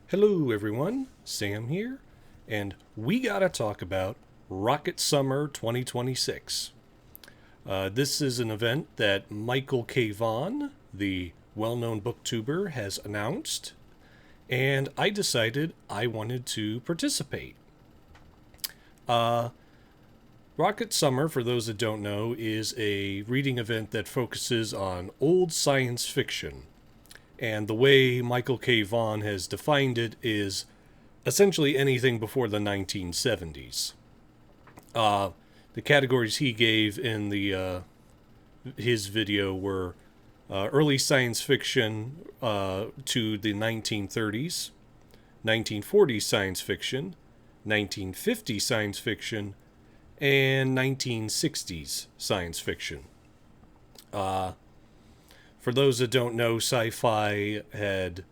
Hello everyone, Sam here, and we gotta talk about Rocket Summer 2026. This is an event that Michael K. Vaughan, the well-known booktuber, has announced, and I decided I wanted to participate. Rocket Summer, for those that don't know, is a reading event that focuses on old science fiction. And the way Michael K. Vaughan has defined it is essentially anything before the 1970s. The categories he gave in his video were early science fiction to the 1930s, 1940s science fiction, 1950s science fiction, and 1960s science fiction. For those that don't know, sci-fi had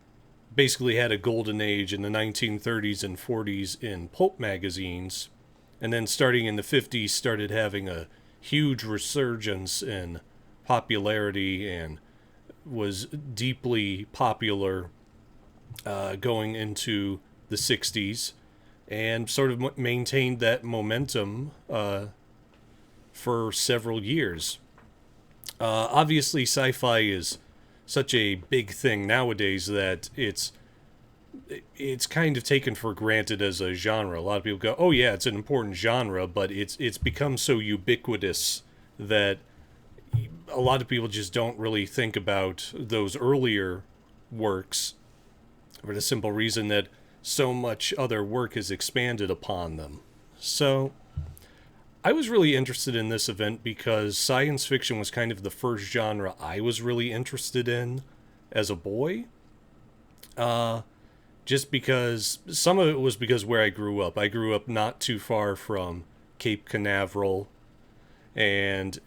basically had a golden age in the 1930s and 40s in pulp magazines, and then starting in the 50s started having a huge resurgence in popularity and was deeply popular going into the 60s and sort of maintained that momentum for several years. Obviously, sci-fi is such a big thing nowadays that it's kind of taken for granted as a genre. A lot of people go, "Oh yeah, it's an important genre," but it's become so ubiquitous that a lot of people just don't really think about those earlier works for the simple reason that so much other work has expanded upon them. So I was really interested in this event because science fiction was kind of the first genre I was really interested in as a boy. Just because some of it was because where I grew up. I grew up not too far from Cape Canaveral. And,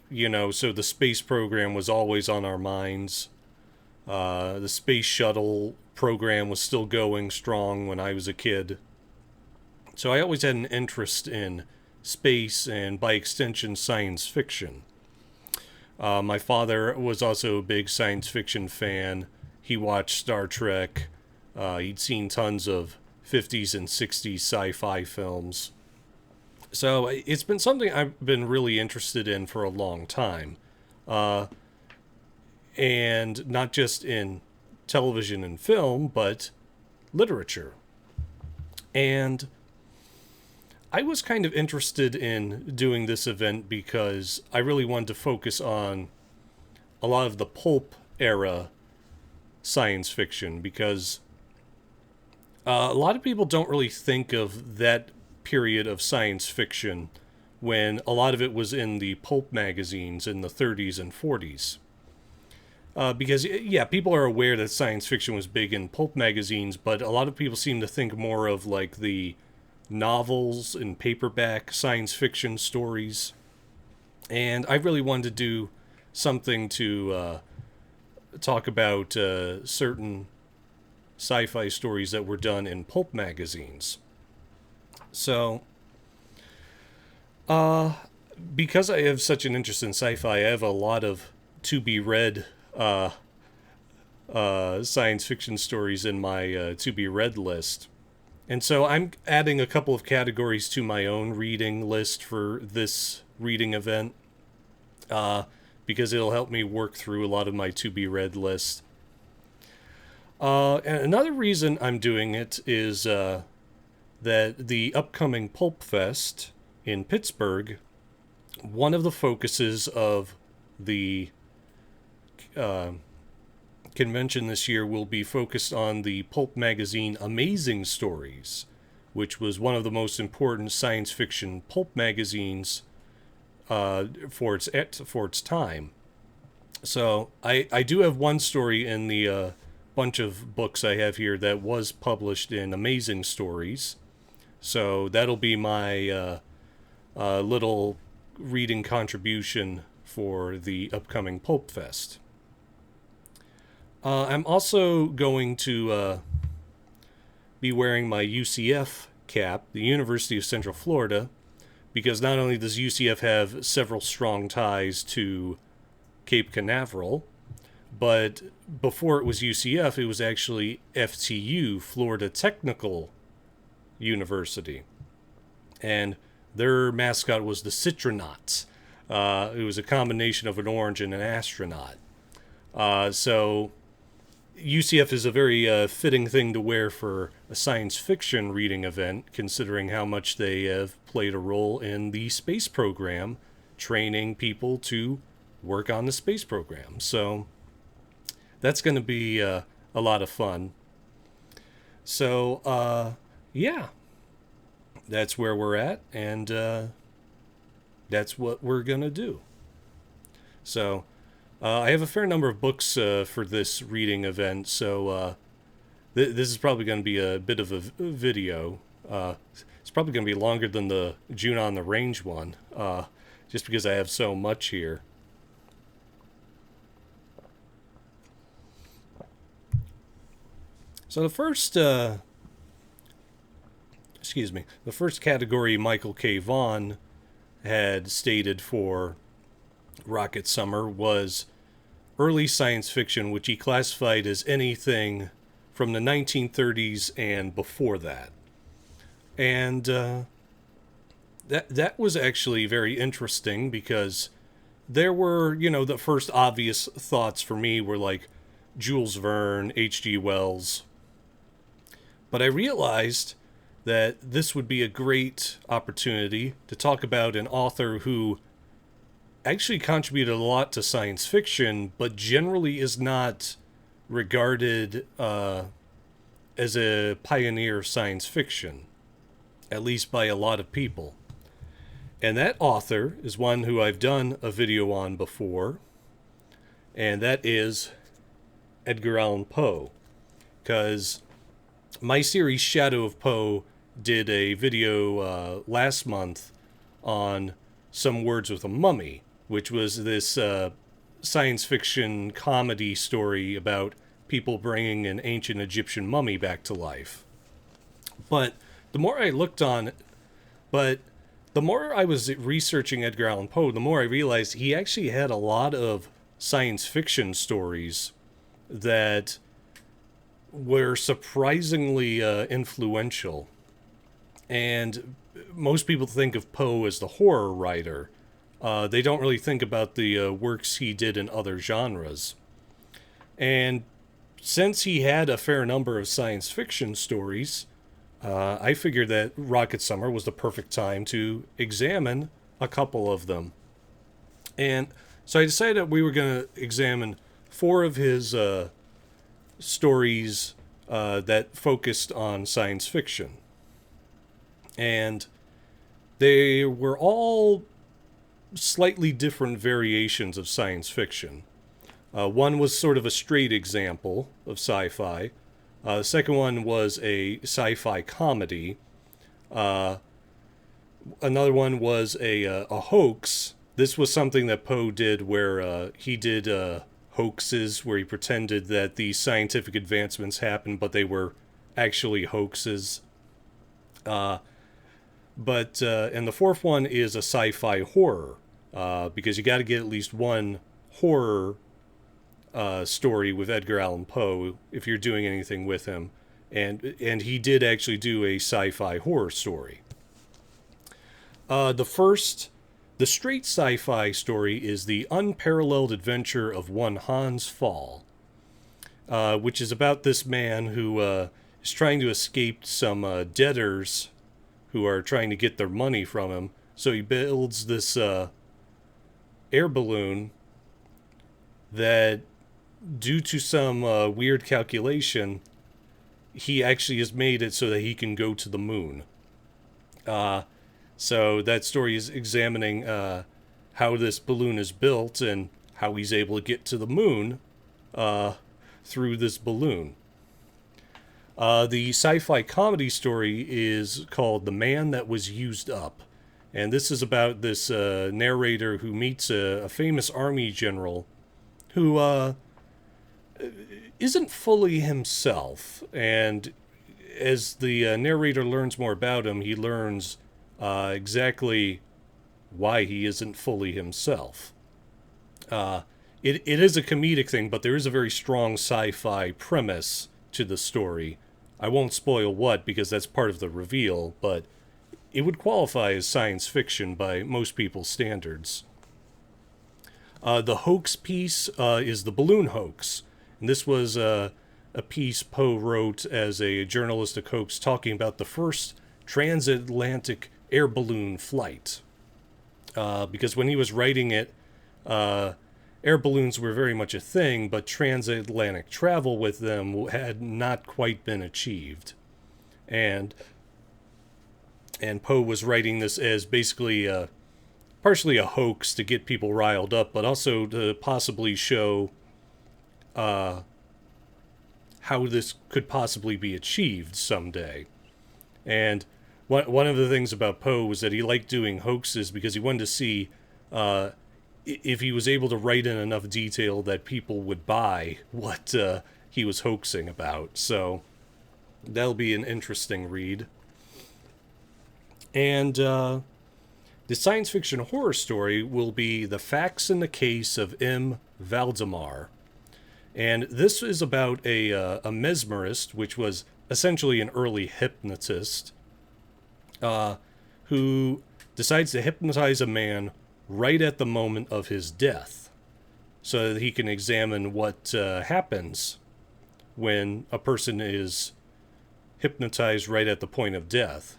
so the space program was always on our minds. The space shuttle program was still going strong when I was a kid. So I always had an interest in space and, by extension, science fiction. My father was also a big science fiction fan. He watched Star Trek. He'd seen tons of 50s and 60s sci-fi films. So it's been something I've been really interested in for a long time. And not just in television and film, but literature. And I was kind of interested in doing this event because I really wanted to focus on a lot of the pulp era science fiction, because a lot of people don't really think of that period of science fiction when a lot of it was in the pulp magazines in the 30s and 40s. Because, yeah, people are aware that science fiction was big in pulp magazines, but a lot of people seem to think more of like the novels and paperback science fiction stories. And I really wanted to do something to talk about certain sci-fi stories that were done in pulp magazines. So, because I have such an interest in sci-fi, I have a lot of to-be-read science fiction stories in my to-be-read list. And so I'm adding a couple of categories to my own reading list for this reading event, because it'll help me work through a lot of my to-be-read list. And another reason I'm doing it is that the upcoming Pulp Fest in Pittsburgh, one of the focuses of the convention this year will be focused on the pulp magazine Amazing Stories, which was one of the most important science fiction pulp magazines for its time. So I do have one story in the bunch of books I have here that was published in Amazing Stories. So that'll be my little reading contribution for the upcoming Pulp Fest. I'm also going to be wearing my UCF cap, the University of Central Florida, because not only does UCF have several strong ties to Cape Canaveral, But before it was UCF, it was actually FTU, Florida Technical University. And their mascot was the Citronauts. It was a combination of an orange and an astronaut. So UCF is a very fitting thing to wear for a science fiction reading event, considering how much they have played a role in the space program, training people to work on the space program. So that's going to be a lot of fun. So, yeah, that's where we're at, and that's what we're going to do. So I have a fair number of books for this reading event, so this is probably going to be a bit of a video. It's probably going to be longer than the June on the Range one, just because I have so much here. So the first, the first category Michael K. Vaughan had stated for Rocket Summer was early science fiction, which he classified as anything from the 1930s and before that. And that was actually very interesting, because there were, the first obvious thoughts for me were like Jules Verne, H.G. Wells. But I realized that this would be a great opportunity to talk about an author who actually contributed a lot to science fiction, but generally is not regarded as a pioneer of science fiction, at least by a lot of people. And that author is one who I've done a video on before, and that is Edgar Allan Poe. Because my series Shadow of Poe did a video last month on Some Words with a Mummy, which was this science fiction comedy story about people bringing an ancient Egyptian mummy back to life. But the more I was researching Edgar Allan Poe, the more I realized he actually had a lot of science fiction stories that were surprisingly influential. And most people think of Poe as the horror writer. They don't really think about the works he did in other genres. And since he had a fair number of science fiction stories, I figured that Rocket Summer was the perfect time to examine a couple of them. And so I decided that we were going to examine 4 of his stories that focused on science fiction. And they were all slightly different variations of science fiction. One was sort of a straight example of sci-fi. The second one was a sci-fi comedy. Another one was a hoax. This was something that Poe did where he did hoaxes where he pretended that these scientific advancements happened, but they were actually hoaxes. And the fourth one is a sci-fi horror, because you got to get at least one horror story with Edgar Allan Poe if you're doing anything with him, and he did actually do a sci-fi horror story. The straight sci-fi story is The Unparalleled Adventure of One Hans Pfaall, which is about this man who is trying to escape some debtors who are trying to get their money from him. So he builds this air balloon that, due to some weird calculation, he actually has made it so that he can go to the moon. So that story is examining how this balloon is built and how he's able to get to the moon through this balloon. The sci-fi comedy story is called The Man That Was Used Up. And this is about this narrator who meets a famous army general who isn't fully himself. And as the narrator learns more about him, he learns exactly why he isn't fully himself. it is a comedic thing, but there is a very strong sci-fi premise to the story. I won't spoil what because that's part of the reveal, but it would qualify as science fiction by most people's standards. The hoax piece is the balloon hoax. And this was a piece Poe wrote as a journalistic hoax talking about the first transatlantic air balloon flight. Because when he was writing it, air balloons were very much a thing, but transatlantic travel with them had not quite been achieved. And Poe was writing this as basically partially a hoax to get people riled up, but also to possibly show how this could possibly be achieved someday. And one of the things about Poe was that he liked doing hoaxes because he wanted to see if he was able to write in enough detail that people would buy what he was hoaxing about. So that'll be an interesting read. And the science fiction horror story will be The Facts in the Case of M. Valdemar. And this is about a mesmerist, which was essentially an early hypnotist, who decides to hypnotize a man right at the moment of his death so that he can examine what happens when a person is hypnotized right at the point of death.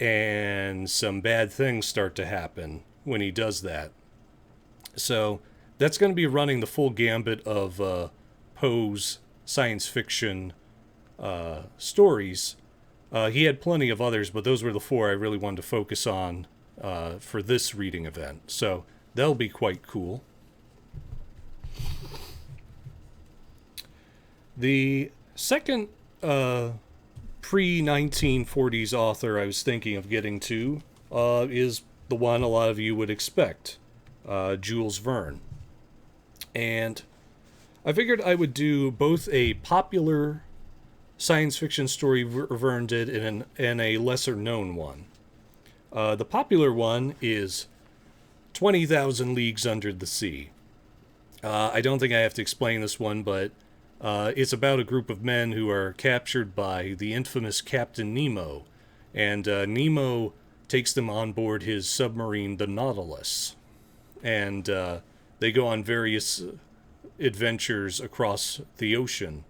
And some bad things start to happen when he does that. So that's going to be running the full gambit of Poe's science fiction stories. He had plenty of others, but those were the four I really wanted to focus on for this reading event. So that'll be quite cool. The second pre-1940s author I was thinking of getting to is the one a lot of you would expect, Jules Verne. And I figured I would do both a popular science fiction story Verne did and a lesser-known one. The popular one is 20,000 Leagues Under the Sea. I don't think I have to explain this one, but it's about a group of men who are captured by the infamous Captain Nemo, and Nemo takes them on board his submarine, the Nautilus, and they go on various adventures across the ocean.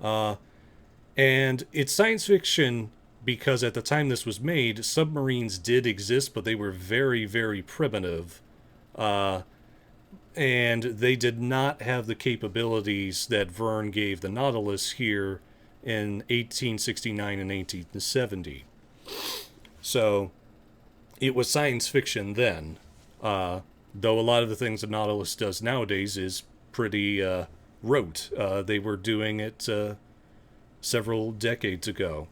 And it's science fiction because at the time this was made, submarines did exist, but they were very, very primitive. And they did not have the capabilities that Verne gave the Nautilus here in 1869 and 1870. So it was science fiction then, though a lot of the things the Nautilus does nowadays is pretty rote. They were doing it several decades ago.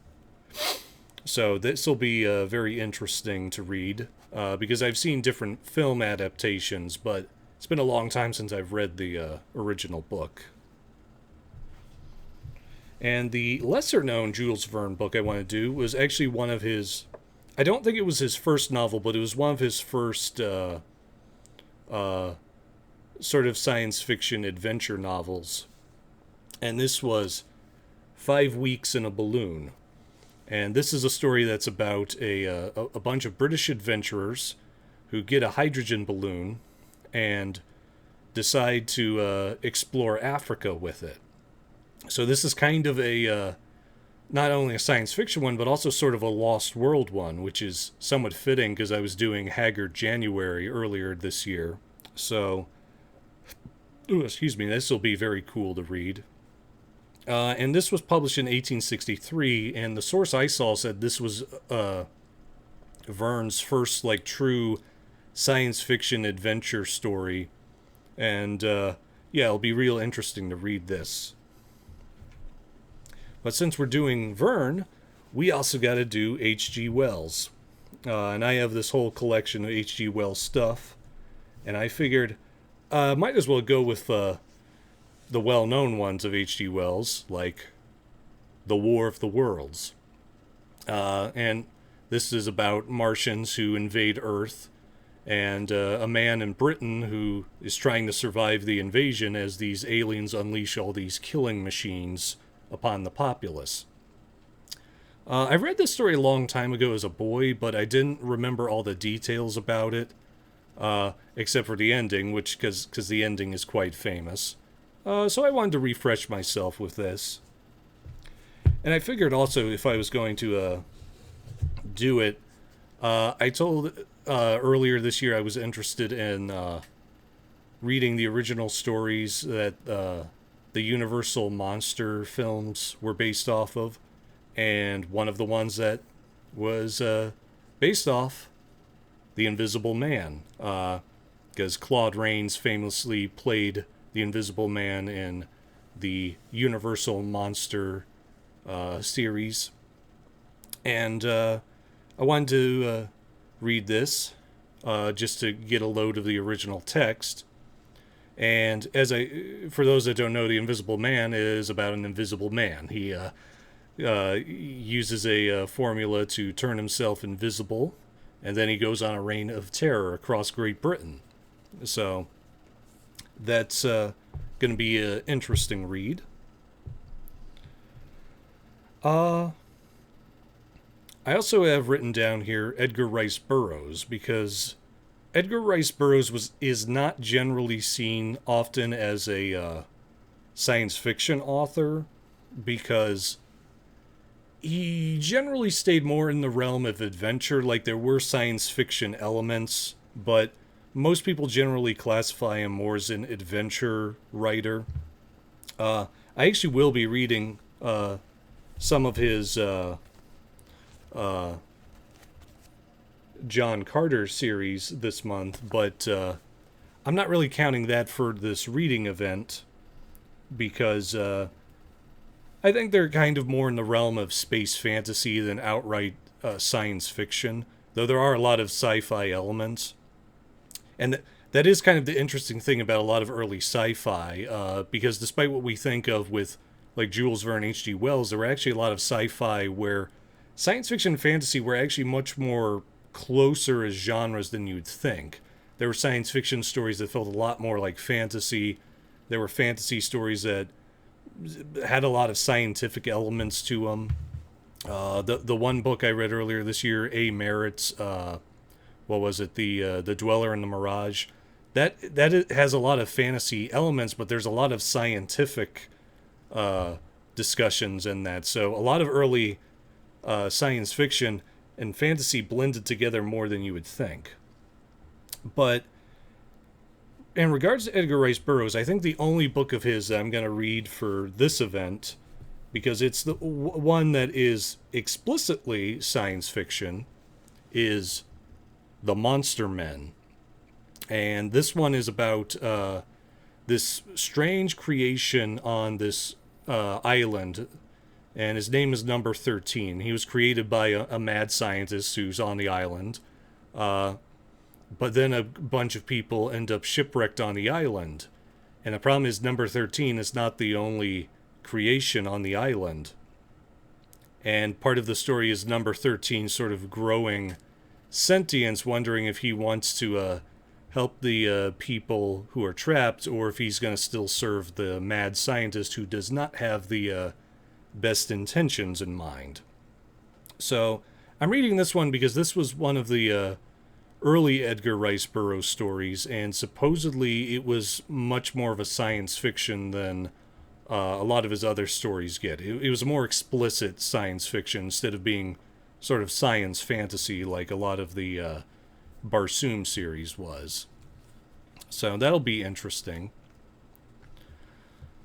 So this will be very interesting to read because I've seen different film adaptations, but it's been a long time since I've read the original book. And the lesser-known Jules Verne book I want to do was actually one of his... I don't think it was his first novel, but it was one of his first sort of science fiction adventure novels. And this was 5 Weeks in a Balloon. And this is a story that's about a bunch of British adventurers who get a hydrogen balloon and decide to explore Africa with it. So this is kind of a not only a science fiction one, but also sort of a Lost World one, which is somewhat fitting because I was doing Haggard January earlier this year. So, excuse me, this will be very cool to read. And this was published in 1863, and the source I saw said this was Verne's first, like, true science fiction adventure story. And, yeah, it'll be real interesting to read this. But since we're doing Verne, we also got to do H.G. Wells. And I have this whole collection of H.G. Wells stuff, and I figured might as well go with the well-known ones of H.G. Wells, like The War of the Worlds. And this is about Martians who invade Earth, and a man in Britain who is trying to survive the invasion as these aliens unleash all these killing machines upon the populace. I read this story a long time ago as a boy, but I didn't remember all the details about it, except for the ending, which because the ending is quite famous. So I wanted to refresh myself with this. And I figured also if I was going to do it, I told earlier this year I was interested in reading the original stories that the Universal monster films were based off of. And one of the ones that was based off The Invisible Man, because Claude Rains famously played the Invisible Man in the Universal Monster series. And I wanted to read this just to get a load of the original text. And for those that don't know, The Invisible Man is about an invisible man. He uses a formula to turn himself invisible, and then he goes on a reign of terror across Great Britain. So that's going to be an interesting read. I also have written down here Edgar Rice Burroughs, because Edgar Rice Burroughs is not generally seen often as a science fiction author, because he generally stayed more in the realm of adventure. Like, there were science fiction elements, but most people generally classify him more as an adventure writer. I actually will be reading some of his John Carter series this month, but I'm not really counting that for this reading event, because I think they're kind of more in the realm of space fantasy than outright science fiction, though there are a lot of sci-fi elements. And that is kind of the interesting thing about a lot of early sci-fi, because despite what we think of with like Jules Verne, H.G. Wells, there were actually a lot of sci-fi where science fiction and fantasy were actually much more closer as genres than you'd think. There were science fiction stories that felt a lot more like fantasy. There were fantasy stories that had a lot of scientific elements to them. The one book I read earlier this year, A. Merritt's, what was it, the Dweller in the Mirage, that has a lot of fantasy elements, but there's a lot of scientific discussions in that. So a lot of early science fiction and fantasy blended together more than you would think. But in regards to Edgar Rice Burroughs, I think the only book of his that I'm going to read for this event, because it's the one that is explicitly science fiction, is The Monster Men. And this one is about this strange creation on this island, and his name is Number 13. He was created by a mad scientist who's on the island. But then a bunch of people end up shipwrecked on the island. And the problem is Number 13 is not the only creation on the island. And part of the story is Number 13 sort of growing sentience, wondering if he wants to help the people who are trapped, or if he's going to still serve the mad scientist who does not have the best intentions in mind. So I'm reading this one because this was one of the early Edgar Rice Burroughs stories, and supposedly it was much more of a science fiction than a lot of his other stories get. It was a more explicit science fiction instead of being sort of science fantasy like a lot of the Barsoom series was. So that'll be interesting.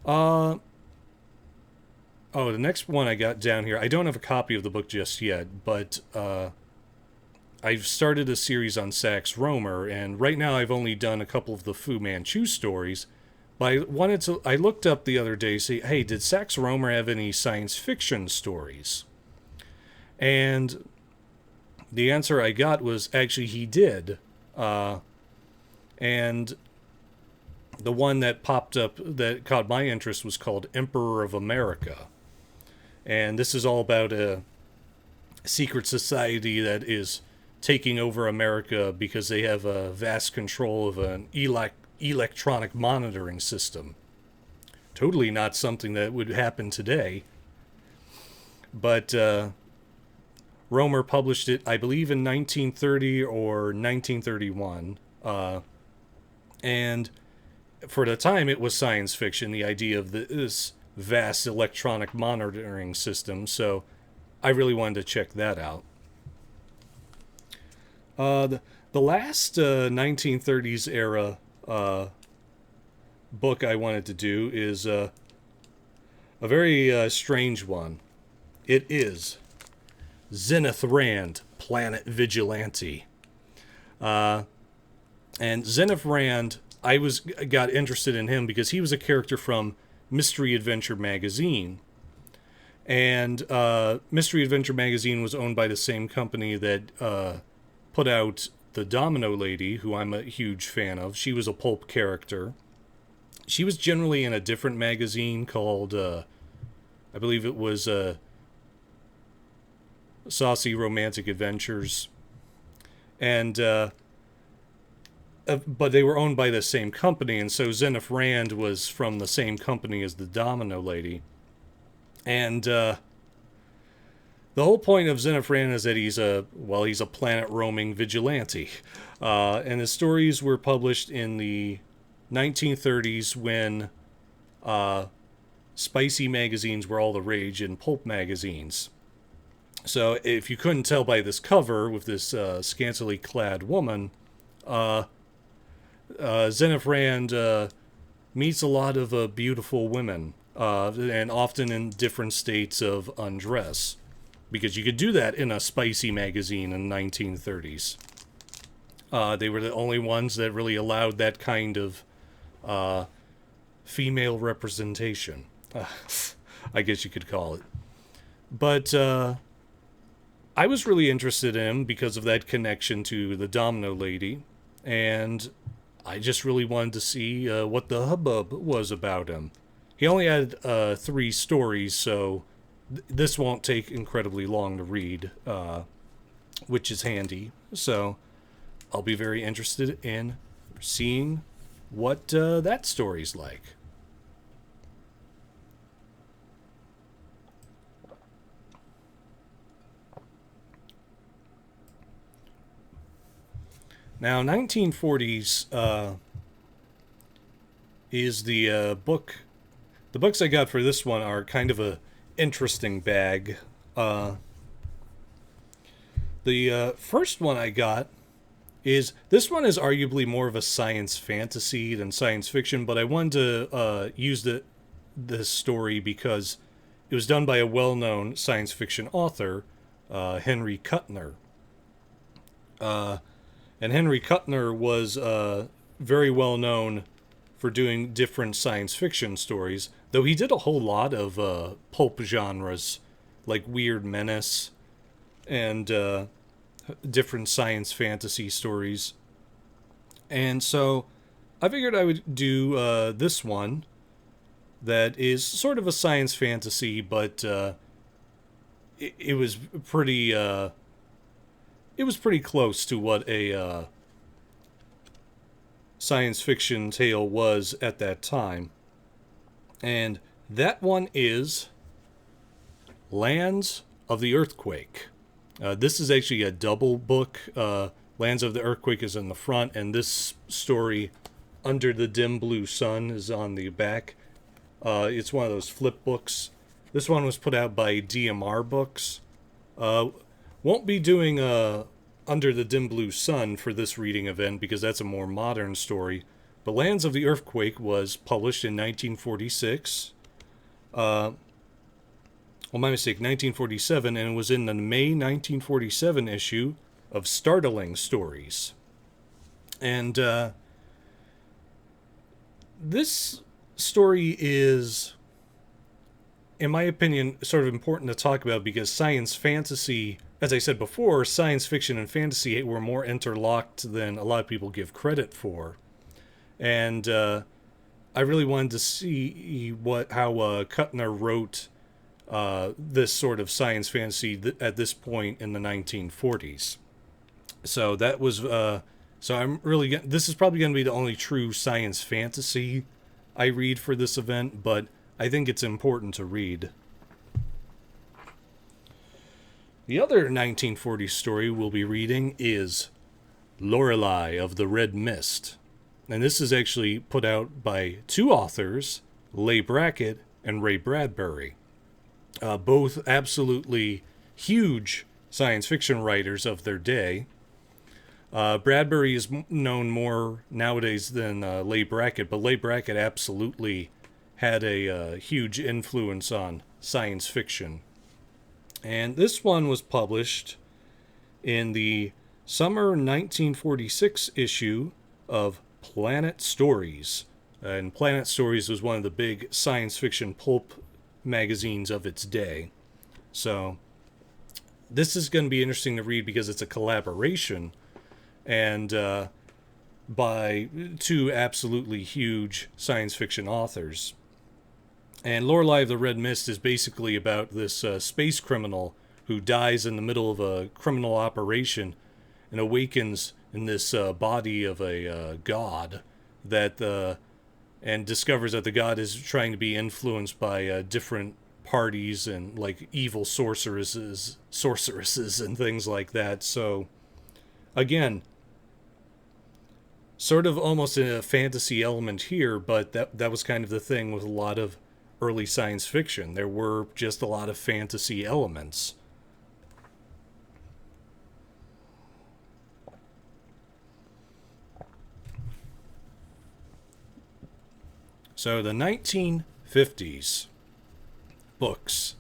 The next one I got down here, I don't have a copy of the book just yet, but I've started a series on Sax Rohmer, and right now I've only done a couple of the Fu Manchu stories. But I looked up the other day, say, hey, did Sax Rohmer have any science fiction stories? And the answer I got was actually he did. And the one that popped up that caught my interest was called Emperor of America. And this is all about a secret society that is taking over America because they have a vast control of an electronic monitoring system. Totally not something that would happen today. But ROHMER published it, I believe, in 1930 or 1931. And for the time, it was science fiction, the idea of this vast electronic monitoring system. So I really wanted to check that out. The last 1930s era book I wanted to do is a very strange one. It is Zenith Rand, Planet Vigilante. And Zenith Rand, I got interested in him because he was a character from Mystery Adventure magazine. And Mystery Adventure magazine was owned by the same company that put out the Domino Lady, who I'm a huge fan of. She was a pulp character. She was generally in a different magazine called, I believe it was Saucy Romantic Adventures. And, but they were owned by the same company, and so Zenith Rand was from the same company as the Domino Lady. And, the whole point of Zenith Rand is that he's a planet-roaming vigilante. And his stories were published in the 1930s when spicy magazines were all the rage in pulp magazines. So if you couldn't tell by this cover with this scantily clad woman, Zenith Rand meets a lot of beautiful women, and often in different states of undress. Because you could do that in a spicy magazine in the 1930s. They were the only ones that really allowed that kind of female representation. I guess you could call it. But I was really interested in him because of that connection to the Domino Lady. And I just really wanted to see what the hubbub was about him. He only had 3 stories, so this won't take incredibly long to read, which is handy. So I'll be very interested in seeing what that story's like. Now, 1940s is the book. The books I got for this one are kind of a interesting bag. The first one I got is, this one is arguably more of a science fantasy than science fiction, but I wanted to use this story because it was done by a well-known science fiction author, Henry Kuttner. And Henry Kuttner was very well known for doing different science fiction stories, though he did a whole lot of pulp genres, like Weird Menace and different science fantasy stories. And so I figured I would do this one that is sort of a science fantasy, but it was pretty close to what a science fiction tale was at that time. And that one is Lands of the Earthquake. This is actually a double book. Lands of the Earthquake is in the front, and this story, Under the Dim Blue Sun, is on the back. It's one of those flip books. This one was put out by DMR Books. Won't be doing Under the Dim Blue Sun for this reading event because that's a more modern story. But Lands of the Earthquake was published in 1946. My mistake, 1947, and it was in the May 1947 issue of Startling Stories. And this story is, in my opinion, sort of important to talk about because science fantasy, as I said before, science fiction and fantasy were more interlocked than a lot of people give credit for. And I really wanted to see how Kuttner wrote this sort of science fantasy at this point in the 1940s. So that was so I'm really this is probably going to be the only true science fantasy I read for this event, but I think it's important to read. The other 1940s story we'll be reading is Lorelei of the Red Mist. And this is actually put out by two authors, LEIGH Brackett and Ray Bradbury. Both absolutely huge science fiction writers of their day. Bradbury is known more nowadays than LEIGH Brackett, but LEIGH Brackett absolutely had a huge influence on science fiction. And this one was published in the summer 1946 issue of Planet Stories. And Planet Stories was one of the big science fiction pulp magazines of its day. So this is going to be interesting to read because it's a collaboration and by two absolutely huge science fiction authors. And Lorelei of the Red Mist is basically about this space criminal who dies in the middle of a criminal operation and awakens in this body of a god that and discovers that the god is trying to be influenced by different parties and like evil sorceresses and things like that. So again, sort of almost a fantasy element here, but that was kind of the thing with a lot of early science fiction. There were just a lot of fantasy elements. So the 1950s books.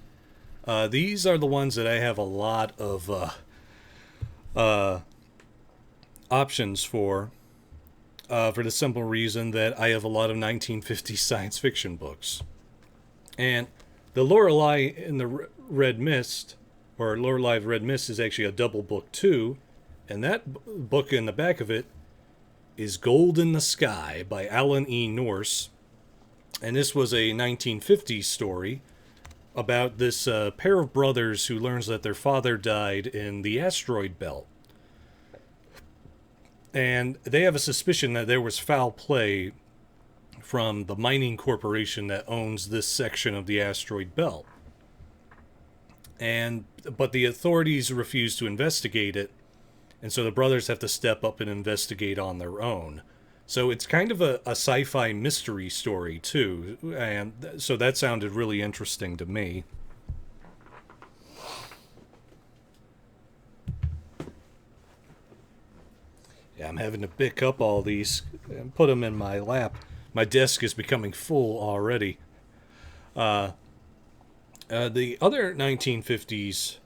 These are the ones that I have a lot of options for the simple reason that I have a lot of 1950s science fiction books. And the Lorelei in the Red Mist, or Lorelei of Red Mist, is actually a double book too. And that book in the back of it is Gold in the Sky by Alan E. Nourse. And this was a 1950s story about this pair of brothers who learns that their father died in the asteroid belt. And they have a suspicion that there was foul play from the mining corporation that owns this section of the asteroid belt. But the authorities refuse to investigate it, and so the brothers have to step up and investigate on their own. So it's kind of a sci-fi mystery story too, and so that sounded really interesting to me. Yeah, I'm having to pick up all these and put them in my lap. My desk is becoming full already. The other 1950s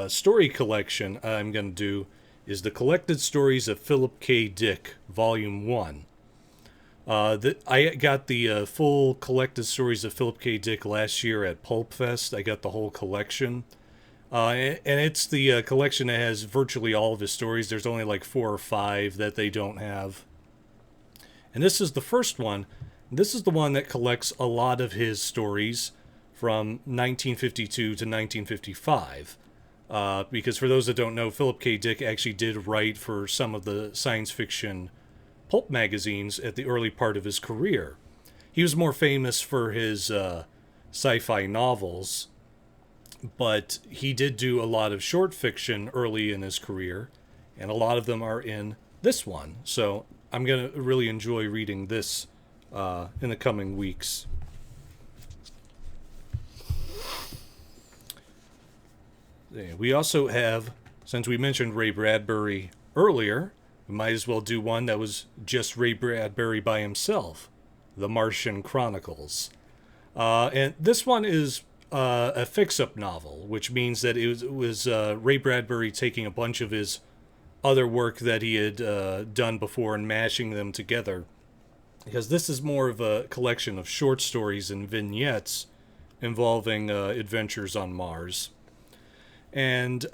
story collection I'm going to do is the Collected Stories of Philip K. Dick, Volume 1. I got the full Collected Stories of Philip K. Dick last year at Pulp Fest. I got the whole collection. And it's the collection that has virtually all of his stories. There's only like 4 or 5 that they don't have. And this is the first one. This is the one that collects a lot of his stories from 1952 to 1955. Because for those that don't know, Philip K. Dick actually did write for some of the science fiction pulp magazines at the early part of his career. He was more famous for his sci-fi novels, but he did do a lot of short fiction early in his career, and a lot of them are in this one. So I'm going to really enjoy reading this in the coming weeks. We also have, since we mentioned Ray Bradbury earlier, we might as well do one that was just Ray Bradbury by himself, The Martian Chronicles. And this one is a fix-up novel, which means that it was Ray Bradbury taking a bunch of his other work that he had done before and mashing them together. Because this is more of a collection of short stories and vignettes involving adventures on Mars. And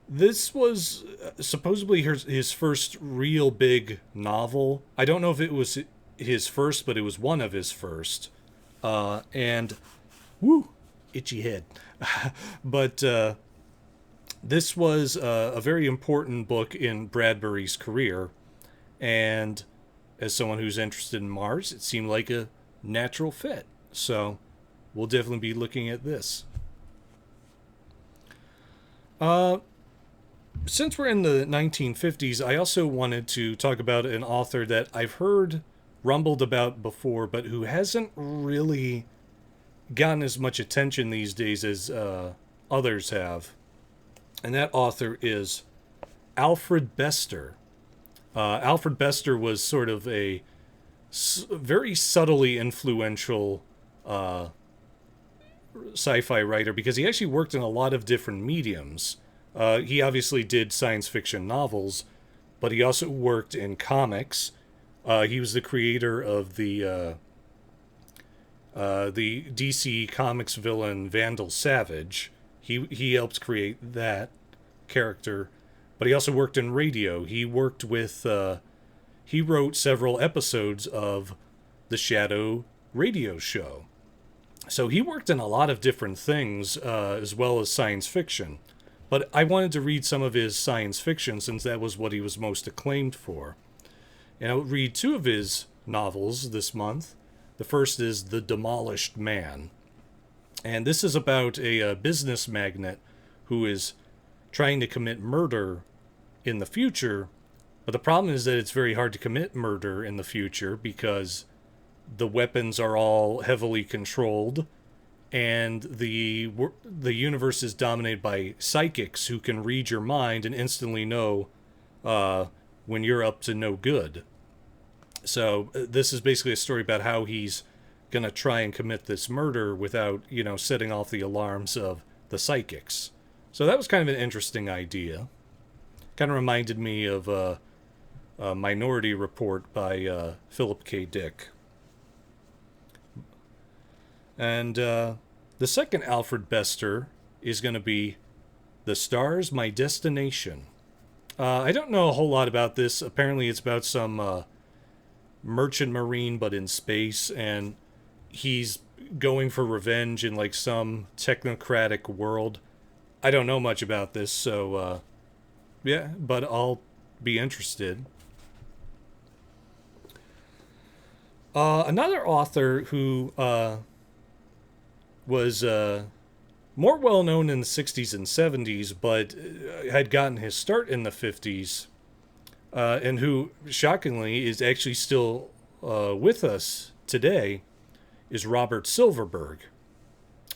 this was supposedly his first real big novel. I don't know if it was his first, but it was one of his first. And, woo, itchy head. But This was a very important book in Bradbury's career, and as someone who's interested in Mars, it seemed like a natural fit. So we'll definitely be looking at this. Since we're in the 1950s, I also wanted to talk about an author that I've heard rumbled about before, but who hasn't really gotten as much attention these days as others have. And that author is Alfred Bester. Alfred Bester was sort of a very subtly influential sci-fi writer because he actually worked in a lot of different mediums. He obviously did science fiction novels, but he also worked in comics. He was the creator of the DC Comics villain Vandal Savage. He helped create that character, but he also worked in radio. He worked with he wrote several episodes of the Shadow radio show. So he worked in a lot of different things, as well as science fiction. But I wanted to read some of his science fiction since that was what he was most acclaimed for. And I'll read two of his novels this month. The first is The Demolished Man. And this is about a business magnate who is trying to commit murder in the future. But the problem is that it's very hard to commit murder in the future because the weapons are all heavily controlled, and the universe is dominated by psychics who can read your mind and instantly know when you're up to no good. So this is basically a story about how he's going to try and commit this murder without, setting off the alarms of the psychics. So that was kind of an interesting idea. Kind of reminded me of a Minority Report by Philip K. Dick. And the second Alfred Bester is going to be The Stars, My Destination. I don't know a whole lot about this. Apparently it's about some merchant marine but in space, and he's going for revenge in like some technocratic world. I don't know much about this, so yeah, but I'll be interested. Another author who was more well known in the 60s and 70s, but had gotten his start in the 50s, and who, shockingly, is actually still with us today, is Robert Silverberg.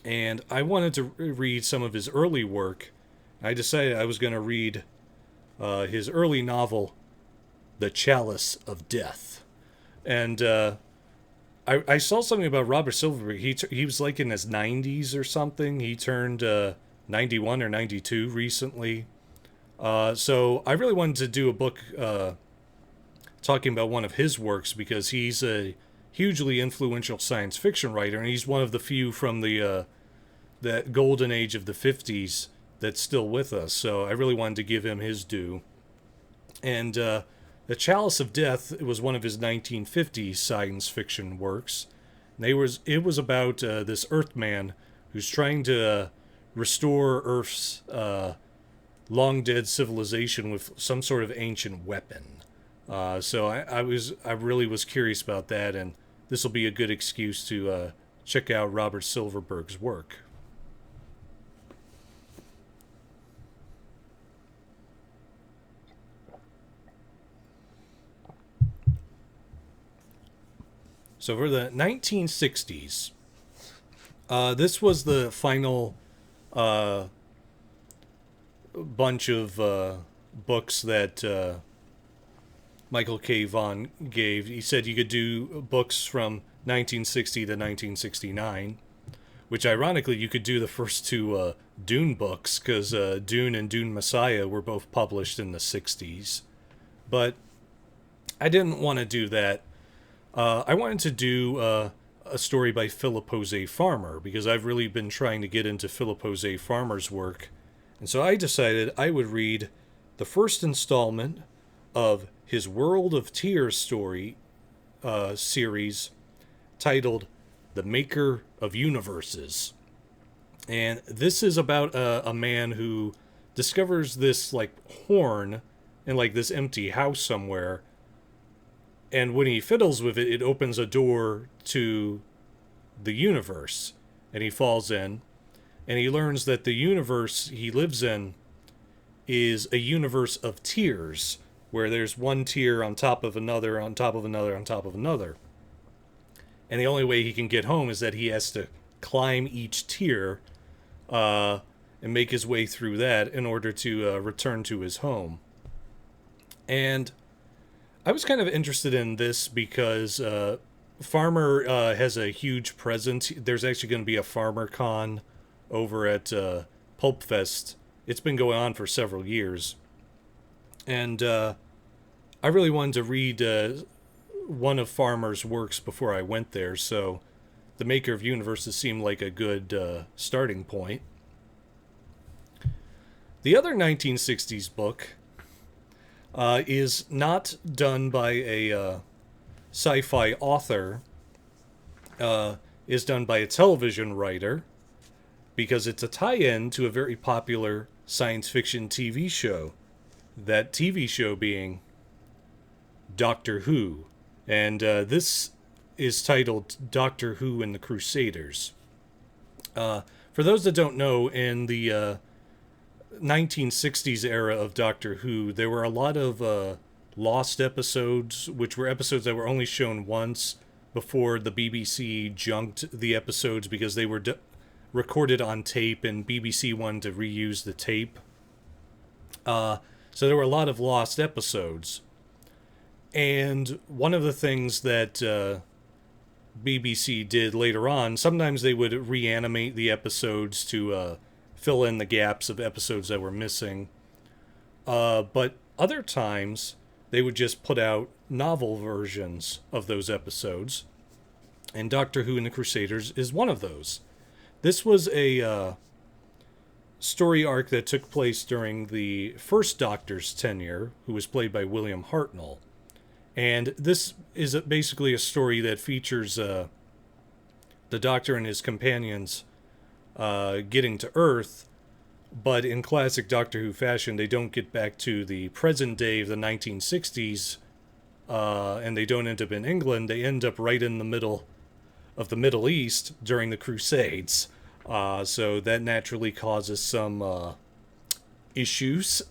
And I wanted to read some of his early work. I decided I was going to read his early novel, The Chalice of Death. And I saw something about Robert Silverberg. He was like in his 90s or something. He turned 91 or 92 recently. So I really wanted to do a book talking about one of his works because he's a hugely influential science fiction writer, and he's one of the few from the that golden age of the 50s that's still with us. So I really wanted to give him his due. And The Chalice of Death was one of his 1950s science fiction works. And it was about this Earthman who's trying to restore Earth's long-dead civilization with some sort of ancient weapon. So I really was curious about that, and this will be a good excuse to check out Robert Silverberg's work. So for the 1960s, this was the final bunch of books that Michael K. Vaughan gave. He said you could do books from 1960 to 1969, which ironically you could do the first two Dune books, because Dune and Dune Messiah were both published in the 60s. But I didn't want to do that. I wanted to do a story by Philip Jose Farmer, because I've really been trying to get into Philip Jose Farmer's work. And so I decided I would read the first installment of his World of Tears story series titled The Maker of Universes. And this is about a man who discovers this like horn in like this empty house somewhere. And when he fiddles with it, it opens a door to the universe. And he falls in. And he learns that the universe he lives in is a universe of tiers, where there's one tier on top of another, on top of another, on top of another. And the only way he can get home is that he has to climb each tier and make his way through that in order to return to his home. And I was kind of interested in this because Farmer has a huge presence. There's actually going to be a Farmer Con over at Pulp Fest. It's been going on for several years. And I really wanted to read one of Farmer's works before I went there, so The Maker of Universes seemed like a good starting point. The other 1960s book is not done by a sci-fi author, is done by a television writer, because it's a tie-in to a very popular science fiction TV show. That TV show being Doctor Who. And this is titled Doctor Who and the Crusaders. For those that don't know, in the 1960s era of Doctor Who, there were a lot of lost episodes, which were episodes that were only shown once before the BBC junked the episodes because they were recorded on tape and BBC wanted to reuse the tape. So there were a lot of lost episodes. And one of the things that BBC did later on, sometimes they would reanimate the episodes to fill in the gaps of episodes that were missing. But other times, they would just put out novel versions of those episodes. And Doctor Who and the Crusaders is one of those. This was a story arc that took place during the first Doctor's tenure, who was played by William Hartnell. And this is basically a story that features the Doctor and his companions getting to Earth, but in classic Doctor Who fashion, they don't get back to the present day of the 1960s, and they don't end up in England. They end up right in the middle of the Middle East during the Crusades. So that naturally causes some issues.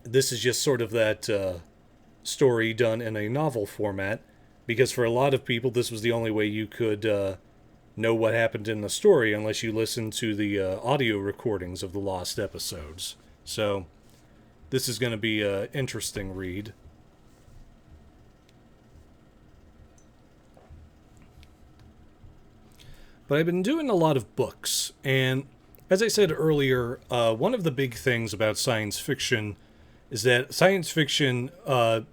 This is just sort of that story done in a novel format, because for a lot of people, this was the only way you could know what happened in the story unless you listened to the audio recordings of the lost episodes. So this is going to be an interesting read. But I've been doing a lot of books, and as I said earlier, one of the big things about science fiction is that science fiction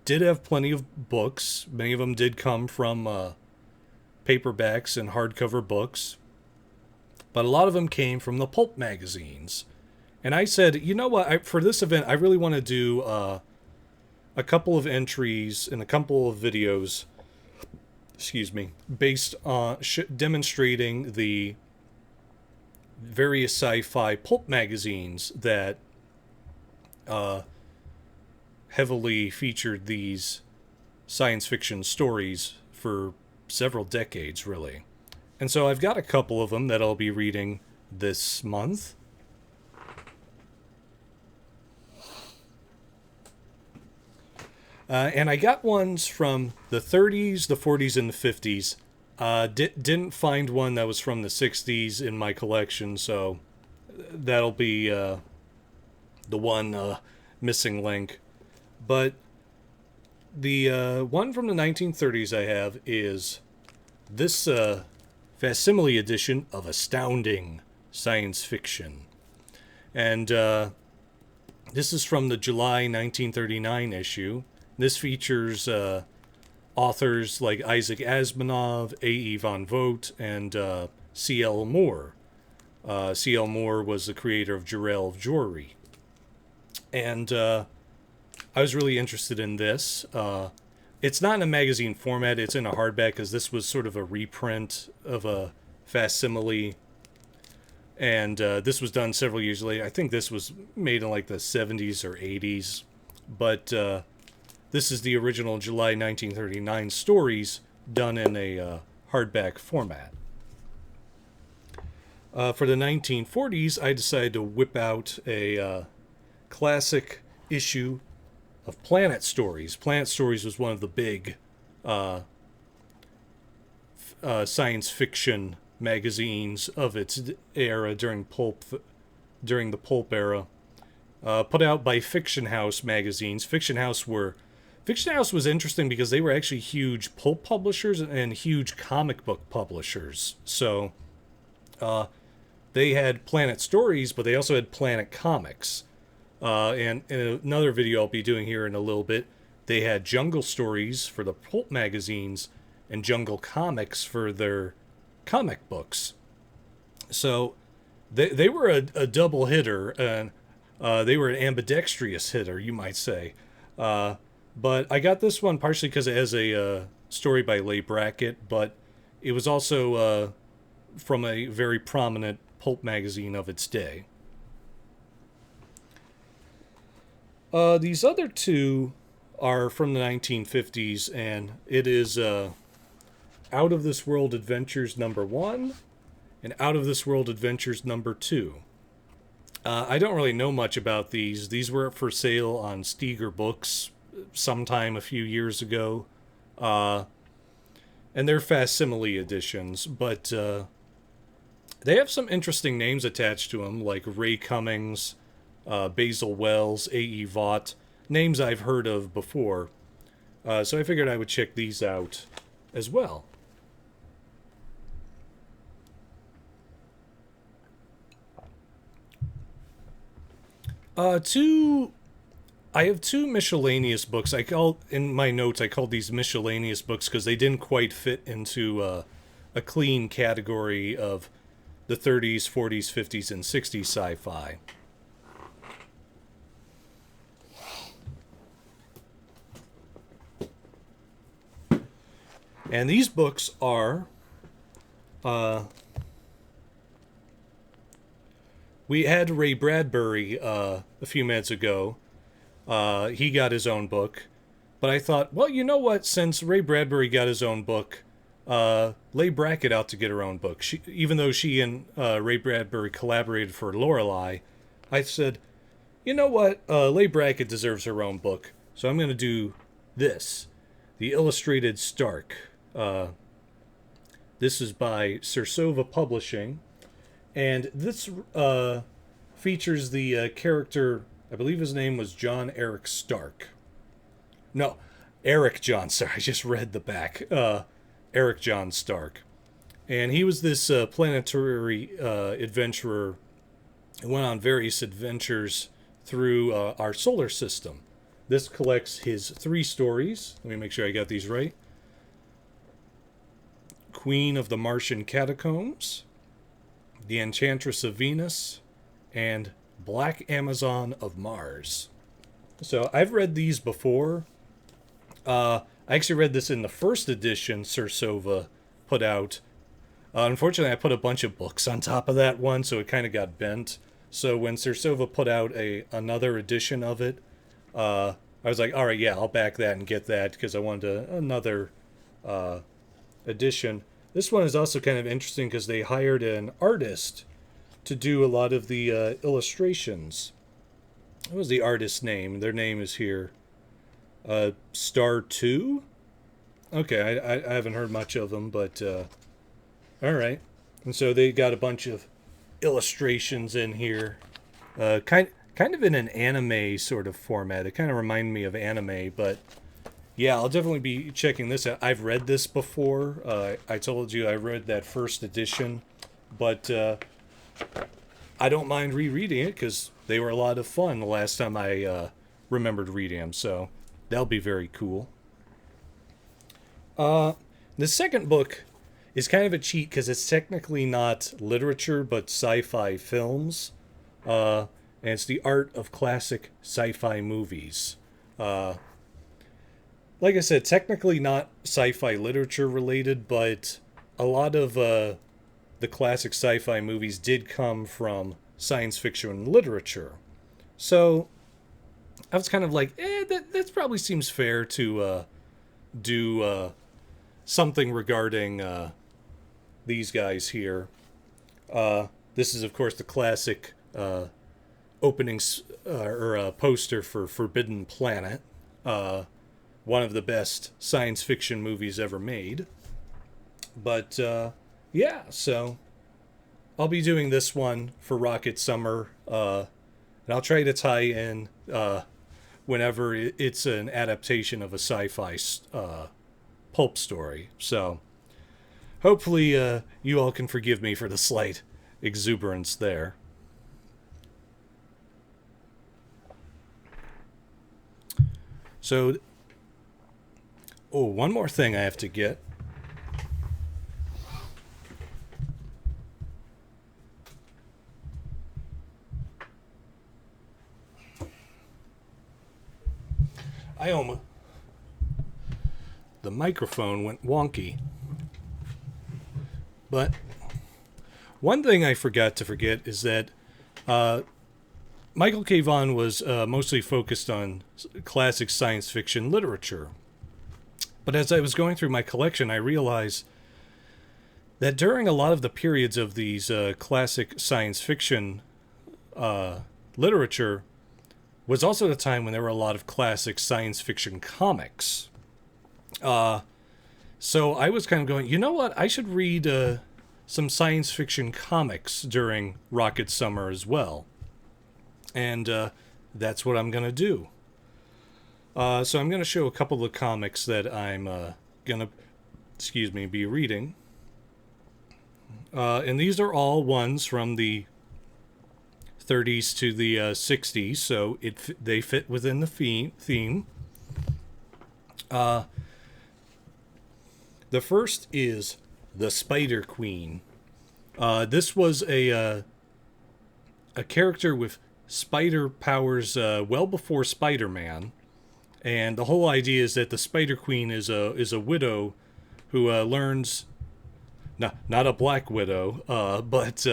did have plenty of books. Many of them did come from paperbacks and hardcover books, but a lot of them came from the pulp magazines. And I said, you know what, for this event, I really want to do a couple of entries and a couple of videos, based on demonstrating the various sci-fi pulp magazines that heavily featured these science fiction stories for several decades, really. And so I've got a couple of them that I'll be reading this month. And I got ones from the 30s, the 40s, and the 50s. Didn't find one that was from the 60s in my collection, so that'll be the one missing link. But the one from the 1930s I have is this facsimile edition of Astounding Science Fiction. And this is from the July 1939 issue. This features authors like Isaac Asimov, A.E. von Vogt, and C.L. Moore. C.L. Moore was the creator of Jor-El of Jory. And I was really interested in this. It's not in a magazine format, it's in a hardback, because this was sort of a reprint of a facsimile And this was done several years later. I think this was made in like the 70s or 80s. But this is the original July 1939 stories done in a hardback format. For the 1940s, I decided to whip out a classic issue of Planet Stories. Planet Stories was one of the big science fiction magazines of its era during the pulp era. Put out by Fiction House magazines. Fiction House was interesting because they were actually huge pulp publishers and huge comic book publishers. So they had Planet Stories, but they also had Planet Comics. And in another video I'll be doing here in a little bit, they had Jungle Stories for the pulp magazines and Jungle Comics for their comic books. So they were a double hitter, and they were an ambidextrous hitter, you might say. But I got this one partially because it has a story by LEIGH Brackett, but it was also from a very prominent pulp magazine of its day. These other two are from the 1950s, and it is Out of This World Adventures #1 and Out of This World Adventures #2. I don't really know much about these. These were for sale on Steger Books sometime a few years ago. And they're facsimile editions, but they have some interesting names attached to them, like Ray Cummings, Basil Wells, A.E. Vaught, names I've heard of before. So I figured I would check these out as well. I have two miscellaneous books. In my notes, I called these miscellaneous books because they didn't quite fit into a clean category of the 30s, 40s, 50s, and 60s sci-fi. And these books are, we had Ray Bradbury a few minutes ago. He got his own book. But I thought, well, you know what? Since Ray Bradbury got his own book, Leigh Brackett ought to get her own book. Even though she and Ray Bradbury collaborated for Lorelei, I said, you know what? Leigh Brackett deserves her own book. So I'm going to do this. The Illustrated Stark. This is by Cersova Publishing. And this features the character, I believe his name was John Eric Stark. No, Eric John Stark. I just read the back. Eric John Stark. And he was this planetary adventurer who went on various adventures through our solar system. This collects his 3 stories. Let me make sure I got these right. Queen of the Martian Catacombs, The Enchantress of Venus, and Black Amazon of Mars. So I've read these before. I actually read this in the first edition Cersova put out. Unfortunately, I put a bunch of books on top of that one, so it kind of got bent. So when Cersova put out another edition of it, I was like, all right, yeah, I'll back that and get that because I wanted another edition. This one is also kind of interesting because they hired an artist to do a lot of the illustrations. What was the artist's name? Their name is here. Star 2? Okay, I haven't heard much of them, but all right. And so they got a bunch of illustrations in here. Kind of in an anime sort of format. It kind of reminded me of anime, but yeah, I'll definitely be checking this out. I've read this before. I told you I read that first edition, but I don't mind rereading it because they were a lot of fun the last time I remembered reading them, so that'll be very cool. The second book is kind of a cheat because it's technically not literature but sci-fi films, and it's The Art of Classic Sci-Fi Movies. Like I said, technically not sci-fi literature related, but a lot of the the classic sci-fi movies did come from science fiction literature. So I was kind of like, that probably seems fair to do something regarding these guys here. This is, of course, the classic opening poster for Forbidden Planet, one of the best science fiction movies ever made. But yeah, so I'll be doing this one for Rocket Summer, and I'll try to tie in whenever it's an adaptation of a sci-fi pulp story. So hopefully you all can forgive me for the slight exuberance there. So, one more thing I have to get. The microphone went wonky. But one thing I forgot to forget is that Michael K. Vaughan was mostly focused on classic science fiction literature. But as I was going through my collection, I realized that during a lot of the periods of these classic science fiction literature was also the time when there were a lot of classic science fiction comics. So I was kind of going, you know what? I should read some science fiction comics during Rocket Summer as well. And that's what I'm going to do. So I'm going to show a couple of comics that I'm going to, be reading. And these are all ones from the 30s to the 60s, so they fit within the theme. The first is the Spider Queen. This was a character with spider powers well before Spider-Man, and the whole idea is that the Spider Queen is a widow who learns, not a black widow, but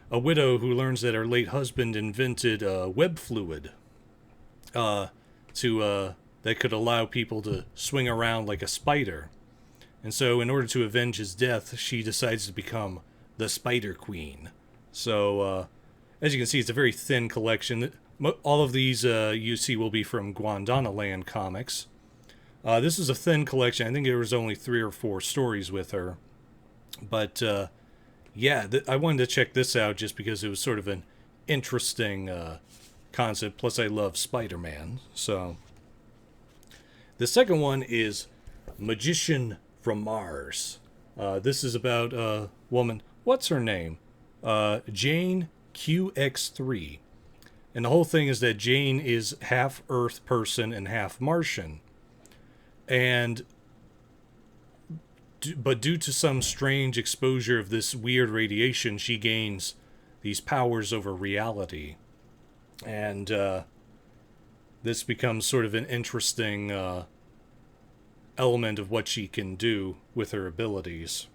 a widow who learns that her late husband invented web fluid that could allow people to swing around like a spider. And so in order to avenge his death, she decides to become the Spider Queen. So as you can see, it's a very thin collection. All of these you see will be from Gondwanaland Comics. This is a thin collection. I think there was only 3 or 4 stories with her. But yeah, I wanted to check this out just because it was sort of an interesting concept. Plus, I love Spider-Man. So the second one is Magician from Mars. This is about a woman. What's her name? Jane QX3. And the whole thing is that Jane is half Earth person and half Martian. But due to some strange exposure of this weird radiation, she gains these powers over reality. And this becomes sort of an interesting element of what she can do with her abilities.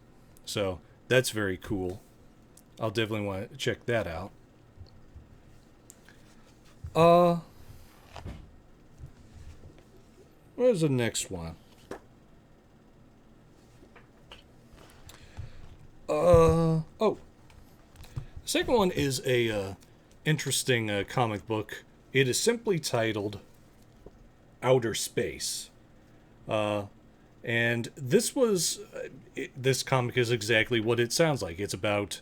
So that's very cool. I'll definitely want to check that out. Where's the next one? The second one is a interesting comic book. It is simply titled Outer Space. And this comic is exactly what it sounds like. It's about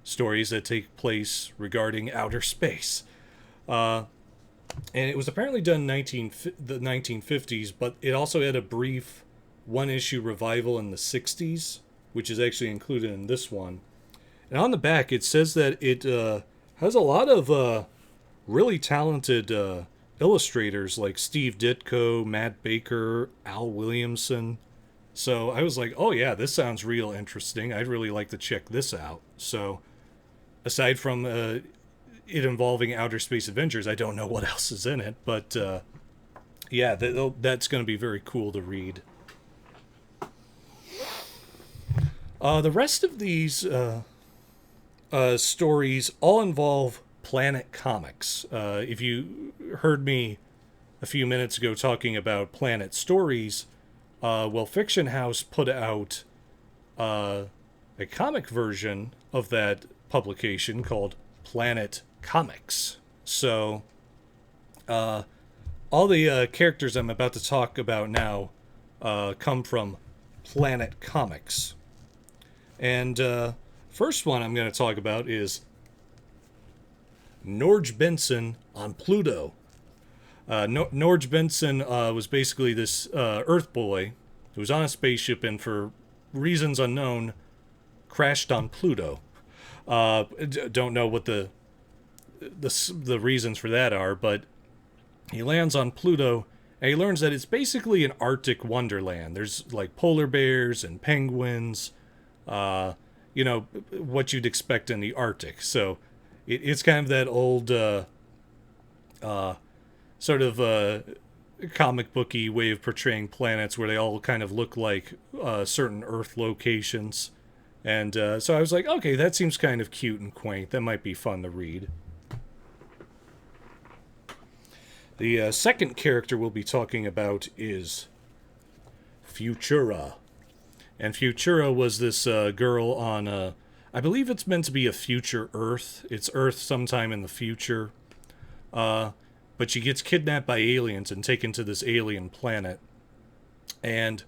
stories that take place regarding outer space. And it was apparently done in the 1950s, but it also had a brief one-issue revival in the 60s, which is actually included in this one. And on the back, it says that it has a lot of really talented illustrators like Steve Ditko, Matt Baker, Al Williamson. So I was like, oh yeah, this sounds real interesting. I'd really like to check this out. So aside from it involving outer space adventures, I don't know what else is in it. But yeah, that's going to be very cool to read. The rest of these stories all involve Planet Comics. If you heard me a few minutes ago talking about Planet Stories, well, Fiction House put out a comic version of that publication called Planet Comics. So, all the characters I'm about to talk about now come from Planet Comics. And first one I'm going to talk about is Norge Benson on Pluto. Norge Benson was basically this Earth boy who was on a spaceship and for reasons unknown crashed on Pluto. Don't know what the reasons for that are, but he lands on Pluto and he learns that it's basically an Arctic wonderland. There's like polar bears and penguins, you know, what you'd expect in the Arctic. So it's kind of that old sort of comic booky way of portraying planets where they all kind of look like certain Earth locations. And so I was like, okay, that seems kind of cute and quaint. That might be fun to read. The second character we'll be talking about is Futura. And Futura was this girl on, I believe it's meant to be a future Earth. It's Earth sometime in the future. But she gets kidnapped by aliens and taken to this alien planet. And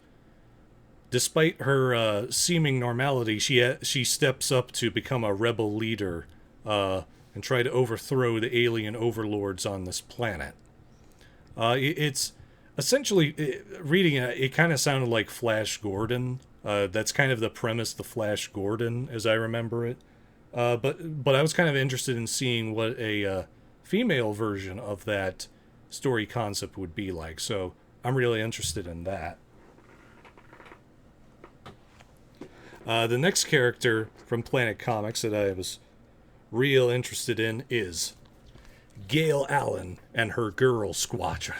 despite her seeming normality, she steps up to become a rebel leader and try to overthrow the alien overlords on this planet. It's essentially, reading it kind of sounded like Flash Gordon. That's kind of the premise, the Flash Gordon, as I remember it. But I was kind of interested in seeing what a female version of that story concept would be like. So I'm really interested in that. The next character from Planet Comics that I was real interested in is Gail Allen and her Girl Squadron.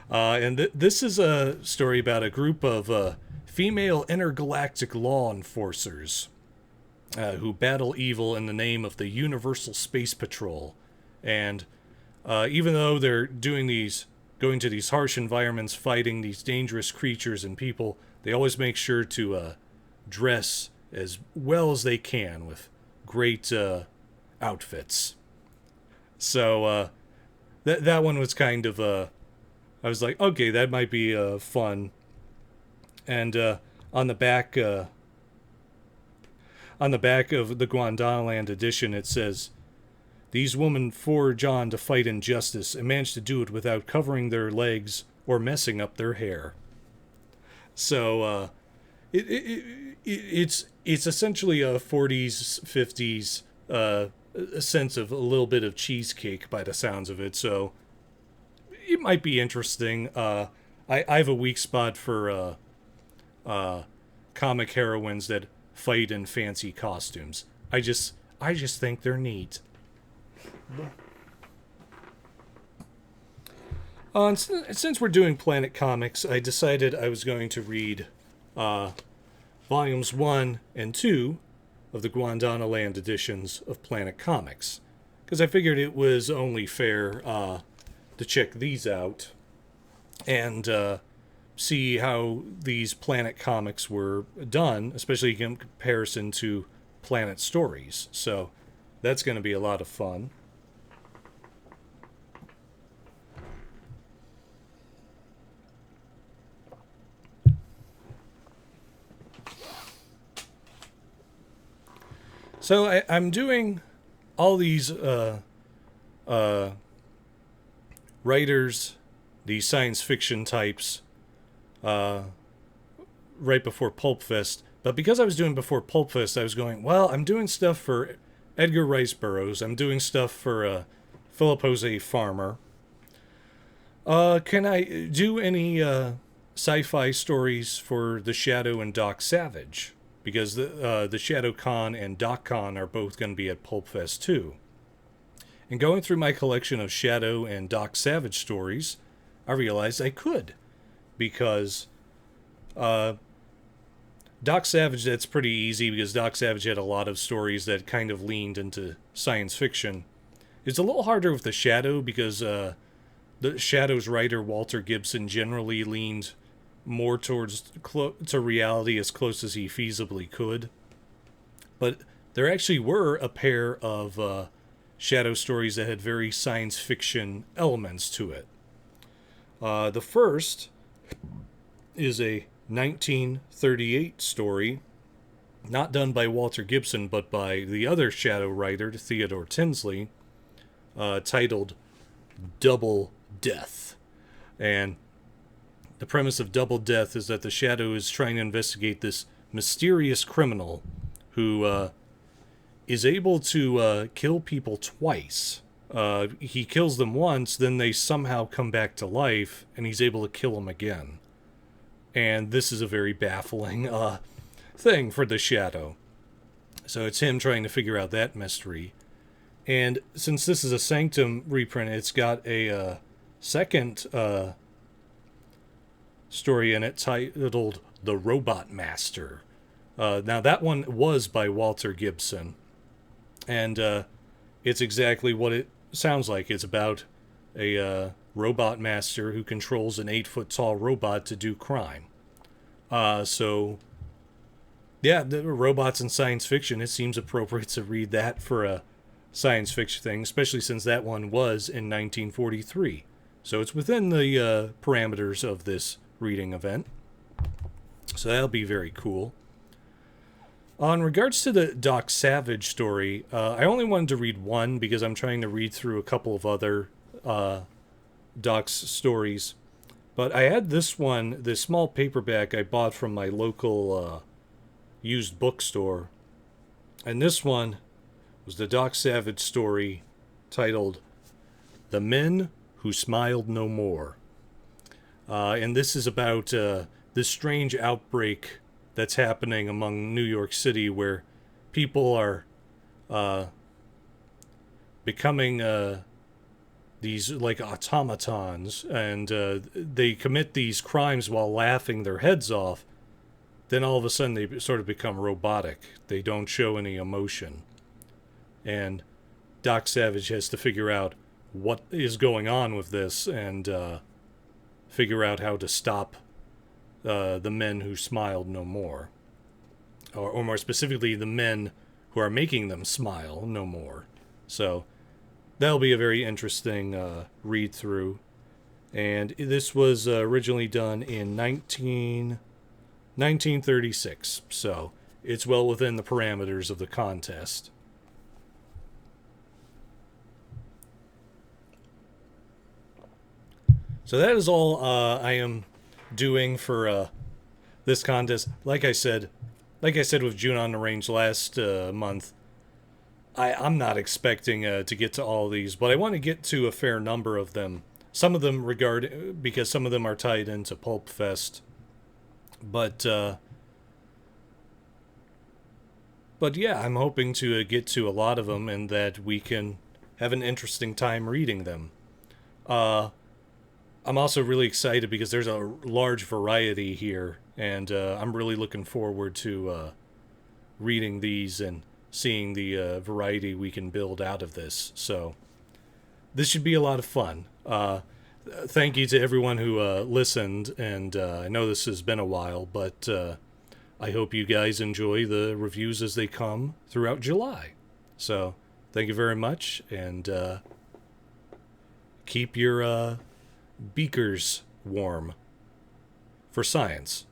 And this is a story about a group of female intergalactic law enforcers who battle evil in the name of the Universal Space Patrol. And even though they're going to these harsh environments, fighting these dangerous creatures and people, they always make sure to dress as well as they can with great outfits. So that one was kind of I was like, okay, that might be fun. And on the back of the Gondwanaland edition, it says, "These women forge on to fight injustice and manage to do it without covering their legs or messing up their hair." So it's essentially a 40s, 50s a sense of a little bit of cheesecake by the sounds of it. So it might be interesting. I have a weak spot for comic heroines that fight in fancy costumes. I just think they're neat. Since we're doing Planet Comics, I decided I was going to read volumes 1 and 2 of the Gondwanaland editions of Planet Comics, because I figured it was only fair to check these out and see how these Planet Comics were done, especially in comparison to Planet Stories. So that's going to be a lot of fun. So I'm doing all these writers, these science fiction types, right before Pulp Fest. But because I was doing before Pulp Fest, I was going, well, I'm doing stuff for Edgar Rice Burroughs. I'm doing stuff for Philip Jose Farmer. Can I do any sci-fi stories for The Shadow and Doc Savage? Because the Shadow Con and Doc Con are both going to be at Pulp Fest too. And going through my collection of Shadow and Doc Savage stories, I realized I could. Because Doc Savage, that's pretty easy because Doc Savage had a lot of stories that kind of leaned into science fiction. It's a little harder with The Shadow because the Shadow's writer, Walter Gibson, generally leaned more towards to reality as close as he feasibly could. But there actually were a pair of Shadow stories that had very science fiction elements to it. The first is a 1938 story, not done by Walter Gibson, but by the other Shadow writer, Theodore Tinsley, titled Double Death. And the premise of Double Death is that the Shadow is trying to investigate this mysterious criminal who is able to kill people twice. He kills them once, then they somehow come back to life, and he's able to kill them again. And this is a very baffling thing for the Shadow. So it's him trying to figure out that mystery. And since this is a Sanctum reprint, it's got a second story in it titled The Robot Master. Now that one was by Walter Gibson. And it's exactly what it sounds like. It's about a robot master who controls an 8-foot-tall robot to do crime. So, yeah, the robots in science fiction, it seems appropriate to read that for a science fiction thing, especially since that one was in 1943. So it's within the parameters of this reading event. So that'll be very cool. In regards to the Doc Savage story, I only wanted to read one because I'm trying to read through a couple of other Doc's stories. But I had this one, this small paperback I bought from my local used bookstore. And this one was the Doc Savage story titled The Men Who Smiled No More. And this is about this strange outbreak that's happening among New York City where people are becoming these like automatons, and they commit these crimes while laughing their heads off. Then all of a sudden they sort of become robotic. They don't show any emotion. And Doc Savage has to figure out what is going on with this and figure out how to stop the men who smiled no more. Or more specifically, the men who are making them smile no more. So that'll be a very interesting read-through. And this was originally done in 1936. So it's well within the parameters of the contest. So that is all I am doing for this contest. Like I said with June on the Range last month, I'm not expecting to get to all these, but I want to get to a fair number of them. Some of them because some of them are tied into Pulp Fest. But yeah, I'm hoping to get to a lot of them and that we can have an interesting time reading them. I'm also really excited because there's a large variety here, and I'm really looking forward to reading these and seeing the variety we can build out of this. So this should be a lot of fun. Thank you to everyone who listened, and I know this has been a while, but I hope you guys enjoy the reviews as they come throughout July. So thank you very much, and keep your beakers warm for science.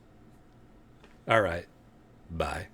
All right. Bye.